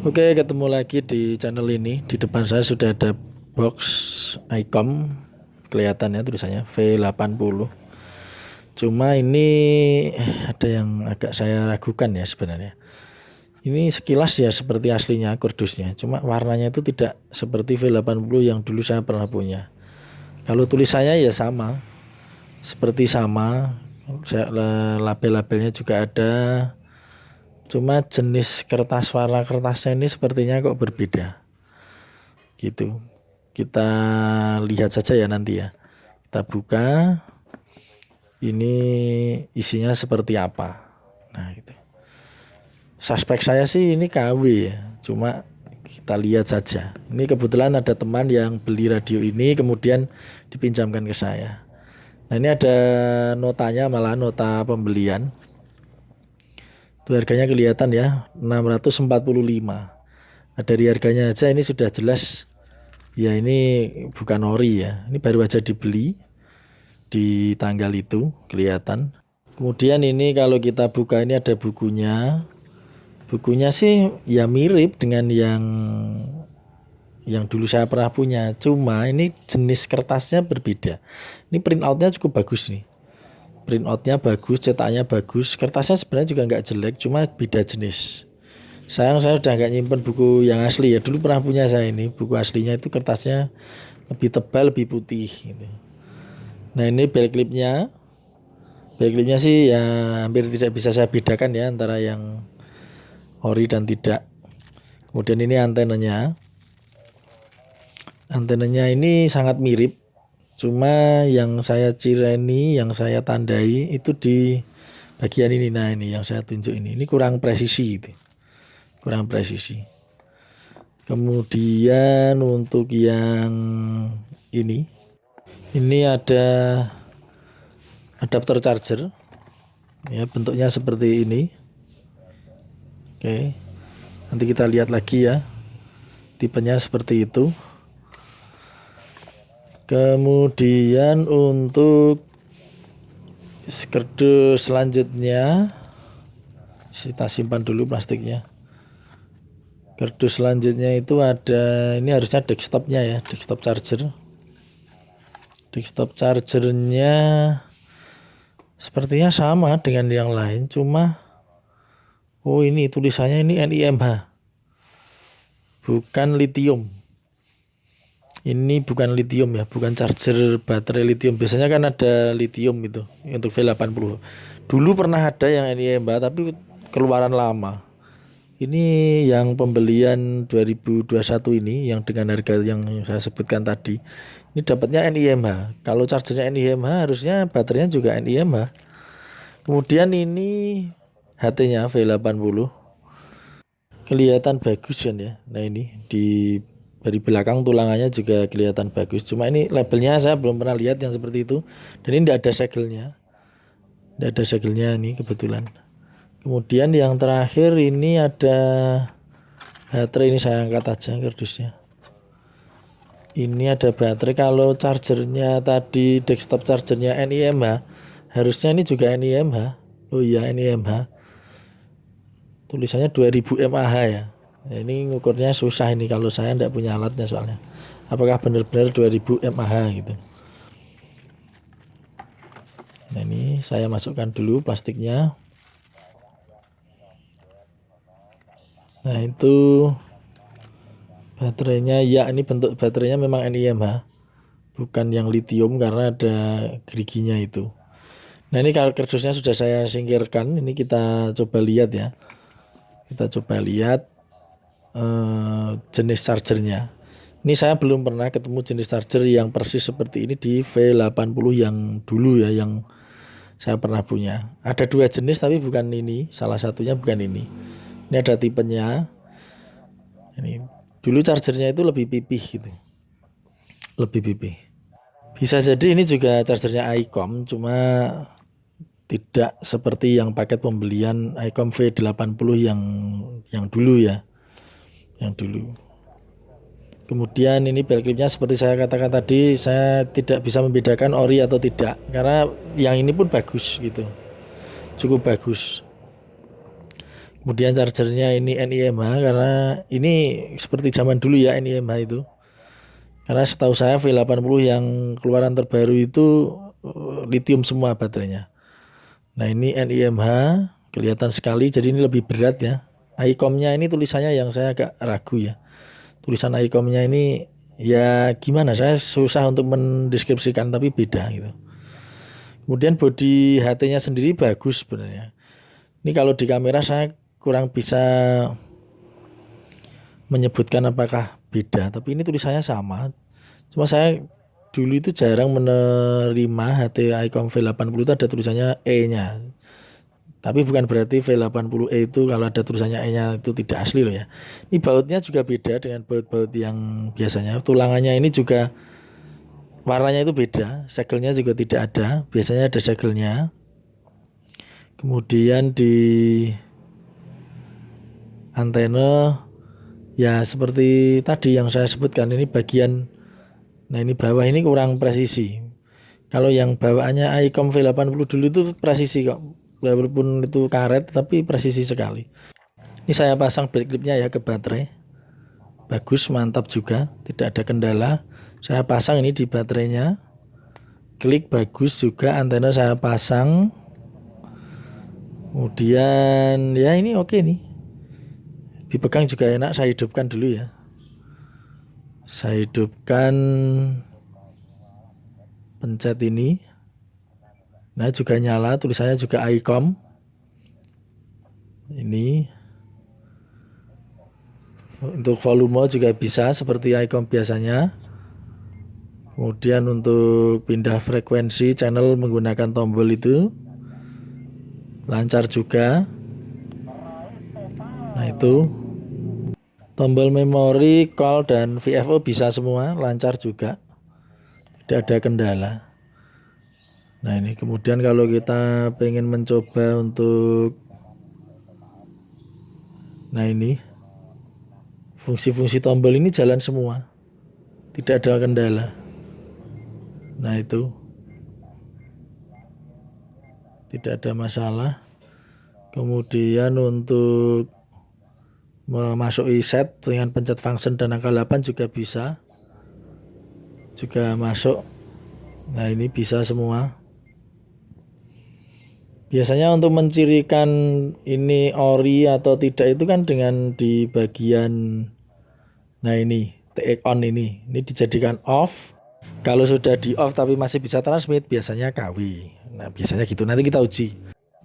Oke, ketemu lagi di channel ini. Di depan saya sudah ada box ICOM, kelihatannya tulisannya V80. Cuma ini ada yang agak saya ragukan ya sebenarnya. Ini sekilas ya seperti aslinya kardusnya, cuma warnanya itu tidak seperti V80 yang dulu saya pernah punya. Kalau tulisannya ya sama, seperti sama, label-labelnya juga ada. Cuma jenis kertas, warna kertasnya ini sepertinya kok berbeda gitu. Kita lihat saja ya nanti ya. Kita buka, ini isinya seperti apa. Nah gitu. Suspek saya sih ini KW ya, cuma kita lihat saja. Ini kebetulan ada teman yang beli radio ini kemudian dipinjamkan ke saya. Nah ini ada notanya, malah nota pembelian. Itu harganya kelihatan ya, 645. Nah dari harganya aja ini sudah jelas ya, ini bukan ori ya. Ini baru aja dibeli di tanggal itu kelihatan. Kemudian ini kalau kita buka ini ada bukunya. Bukunya sih ya mirip dengan yang dulu saya pernah punya. Cuma ini jenis kertasnya berbeda. Ini print outnya cukup bagus nih. Print outnya bagus, cetaknya bagus. Kertasnya sebenarnya juga nggak jelek, cuma beda jenis. Sayang saya udah nggak nyimpen buku yang asli ya. Dulu pernah punya saya ini. Buku aslinya itu kertasnya lebih tebal, lebih putih gitu. Nah ini bel clipnya. Bel clipnya sih ya hampir tidak bisa saya bedakan ya antara yang ori dan tidak. Kemudian ini antenanya. Antenanya ini sangat mirip. Cuma yang saya cireni, yang saya tandai itu di bagian ini. Nah ini yang saya tunjuk ini. Ini kurang presisi itu. Kurang presisi. Kemudian untuk yang ini ada adapter charger. Ya bentuknya seperti ini. Oke. Nanti kita lihat lagi ya. Tipenya seperti itu. Kemudian untuk kardus selanjutnya kita simpan dulu plastiknya. Kardus selanjutnya itu ada, ini harusnya desktopnya ya, desktop charger. Desktop chargernya sepertinya sama dengan yang lain, cuma ini tulisannya ini NIMH, bukan lithium. Ini bukan lithium ya, bukan charger baterai lithium. Biasanya kan ada lithium itu untuk V80. Dulu pernah ada yang NIMH tapi keluaran lama. Ini yang pembelian 2021 ini yang dengan harga yang saya sebutkan tadi. Ini dapatnya NIMH. Kalau chargernya NIMH harusnya baterainya juga NIMH. Kemudian ini HT-nya V80. Kelihatan bagus kan ya. Nah ini dari belakang tulangannya juga kelihatan bagus. Cuma ini labelnya saya belum pernah lihat yang seperti itu. Dan ini tidak ada segelnya. Tidak ada segelnya ini kebetulan. Kemudian yang terakhir ini ada baterai, ini saya angkat aja kardusnya. Ini ada baterai. Kalau chargernya tadi desktop chargernya NIMH, harusnya ini juga NIMH. Oh iya NIMH. Tulisannya 2000 mAh ya. Nah, ini ngukurnya susah ini kalau saya tidak punya alatnya soalnya. Apakah benar-benar 2000 mAh gitu. Nah ini saya masukkan dulu plastiknya. Nah itu baterainya ya, ini bentuk baterainya memang NIMH, bukan yang lithium karena ada geriginya itu. Nah ini kalau kardusnya sudah saya singkirkan, ini kita coba lihat ya. Kita coba lihat jenis chargernya. Ini saya belum pernah ketemu jenis charger yang persis seperti ini di V80 yang dulu ya, yang saya pernah punya. Ada dua jenis tapi bukan ini, salah satunya bukan ini. Ini ada tipenya. Ini dulu chargernya itu lebih pipih gitu. Lebih pipih. Bisa jadi ini juga chargernya ICOM, cuma tidak seperti yang paket pembelian ICOM V80 yang dulu ya. Yang dulu. Kemudian ini bel clipnya seperti saya katakan tadi, saya tidak bisa membedakan ori atau tidak karena yang ini pun bagus gitu. Cukup bagus. Kemudian chargernya ini NIMH, karena ini seperti zaman dulu ya NIMH itu. Karena setahu saya V80 yang keluaran terbaru itu lithium semua baterainya. Nah ini NIMH kelihatan sekali, jadi ini lebih berat ya. ICOM-nya ini tulisannya yang saya agak ragu ya. Tulisan ICOM-nya ini ya gimana, saya susah untuk mendeskripsikan tapi beda gitu. Kemudian bodi HT-nya sendiri bagus sebenarnya. Ini kalau di kamera saya kurang bisa menyebutkan apakah beda, tapi ini tulisannya sama. Cuma saya dulu itu jarang menerima HT ICOM V80 itu ada tulisannya E-nya. Tapi bukan berarti V80E itu kalau ada tulisannya E-nya itu tidak asli loh ya. Ini bautnya juga beda dengan baut-baut yang biasanya. Tulangannya ini juga warnanya itu beda, segelnya juga tidak ada. Biasanya ada segelnya. Kemudian di antena ya seperti tadi yang saya sebutkan, ini bagian, nah ini bawah ini kurang presisi. Kalau yang bawaannya ICOM V80 dulu itu presisi kok, walaupun itu karet tapi presisi sekali. Ini saya pasang back clipnya ya ke baterai, bagus, mantap juga, tidak ada kendala. Saya pasang ini di baterainya, klik, bagus juga. Antena saya pasang, kemudian ya ini oke nih, dipegang juga enak. Saya hidupkan dulu ya, saya hidupkan, pencet ini, nah juga nyala, tulisannya juga ICOM. Ini untuk volume juga bisa seperti ICOM biasanya. Kemudian untuk pindah frekuensi channel menggunakan tombol itu lancar juga. Nah itu tombol memori, call, dan VFO bisa semua, lancar juga, tidak ada kendala. Nah ini kemudian kalau kita pengen mencoba untuk, nah ini fungsi-fungsi tombol ini jalan semua, tidak ada kendala. Nah itu tidak ada masalah. Kemudian untuk memasuki set dengan pencet function dan angka 8 juga bisa, juga masuk. Nah ini bisa semua. Biasanya untuk mencirikan ini ori atau tidak itu kan dengan di bagian, nah ini take on, ini dijadikan off. Kalau sudah di off tapi masih bisa transmit, biasanya KW. Nah biasanya gitu, nanti kita uji.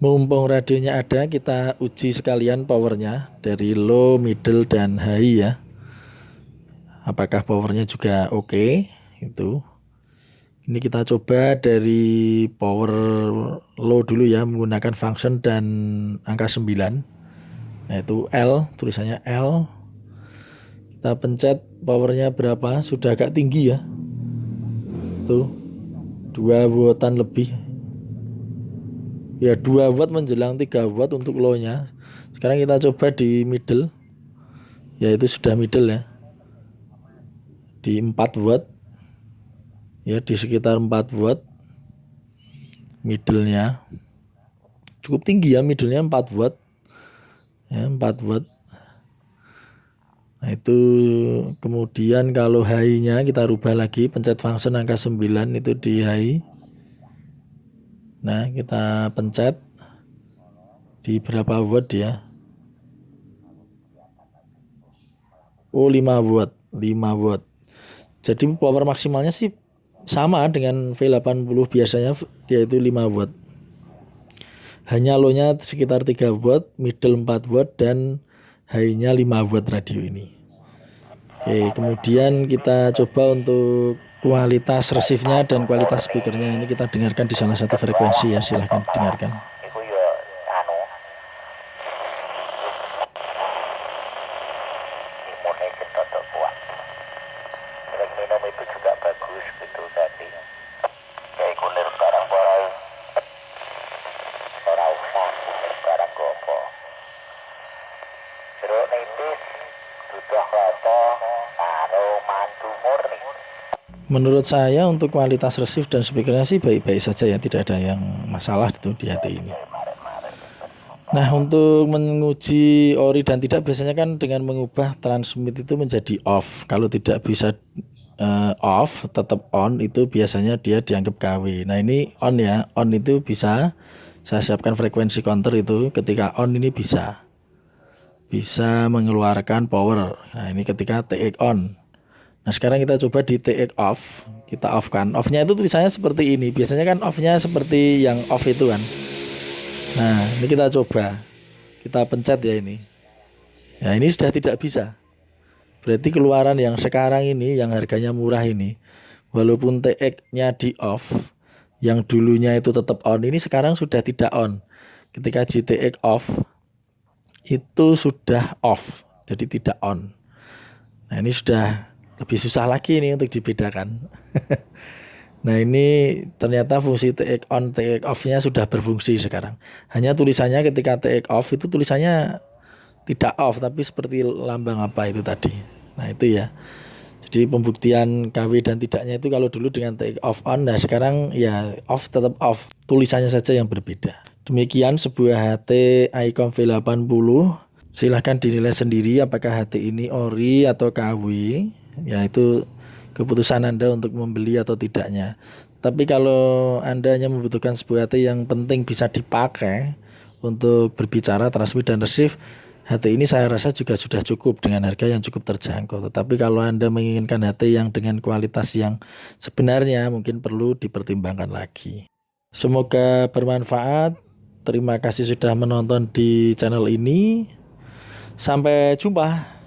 Mumpung radionya ada, kita uji sekalian powernya dari low, middle, dan high ya. Apakah powernya juga oke. Itu ini kita coba dari power low dulu ya, menggunakan function dan angka 9. Nah itu L, tulisannya L. Kita pencet powernya berapa, sudah agak tinggi ya. Tuh 2 wattan lebih. Ya 2 watt menjelang 3 watt untuk low nya. Sekarang kita coba di middle. Ya itu sudah middle ya, di 4 watt ya, di sekitar 4 watt middle-nya. Cukup tinggi ya, middle-nya 4 watt ya, 4 watt. Nah itu kemudian kalau high-nya kita rubah lagi, pencet function angka 9 itu di high. Nah kita pencet di berapa watt ya. Oh 5 watt, 5 watt. Jadi power maksimalnya sih sama dengan V80 biasanya, yaitu 5 watt. Hanya low-nya sekitar 3 watt, middle 4 watt, dan high-nya 5 watt radio ini. Oke, kemudian kita coba untuk kualitas receive-nya dan kualitas speakernya. Ini kita dengarkan di salah satu frekuensi ya, silahkan dengarkan. Itu juga bagus gitu tadi. Kayak kulir barang borai. Ora usah kulir barang gopo. Jeruk nipis butuh rata karo mantu murni. Menurut saya untuk kualitas receive dan speakernya sih baik-baik saja ya, tidak ada yang masalah itu di HT ini. Nah, untuk menguji ori dan tidak biasanya kan dengan mengubah transmit itu menjadi off. Kalau tidak bisa off, tetap on, itu biasanya dia dianggap KW. Nah, ini on ya. On itu bisa saya siapkan frekuensi counter itu. Ketika on ini bisa mengeluarkan power. Nah, ini ketika take on. Nah, sekarang kita coba di take off. Kita off kan. Off-nya itu tulisannya seperti ini. Biasanya kan off-nya seperti yang off itu kan. Nah, ini kita coba. Kita pencet ya ini. Ya, ini sudah tidak bisa. Berarti keluaran yang sekarang ini, yang harganya murah ini, walaupun TX-nya di off, yang dulunya itu tetap on, ini sekarang sudah tidak on. Ketika di TX off, itu sudah off, jadi tidak on. Nah, ini sudah lebih susah lagi ini untuk dibedakan. Nah, ini ternyata fungsi take on, take off-nya sudah berfungsi sekarang. Hanya tulisannya ketika take off itu tulisannya tidak off, tapi seperti lambang apa itu tadi. Nah, itu ya. Jadi pembuktian KW dan tidaknya itu kalau dulu dengan take off on, nah sekarang ya off tetap off. Tulisannya saja yang berbeda. Demikian sebuah HT ICOM V80. Silahkan dinilai sendiri apakah HT ini ori atau KW. Ya, itu keputusan Anda untuk membeli atau tidaknya. Tapi kalau Anda hanya membutuhkan sebuah HT yang penting bisa dipakai untuk berbicara, transmit, dan receive, HT ini saya rasa juga sudah cukup dengan harga yang cukup terjangkau. Tetapi kalau Anda menginginkan HT yang dengan kualitas yang sebenarnya, mungkin perlu dipertimbangkan lagi. Semoga bermanfaat. Terima kasih sudah menonton di channel ini. Sampai jumpa.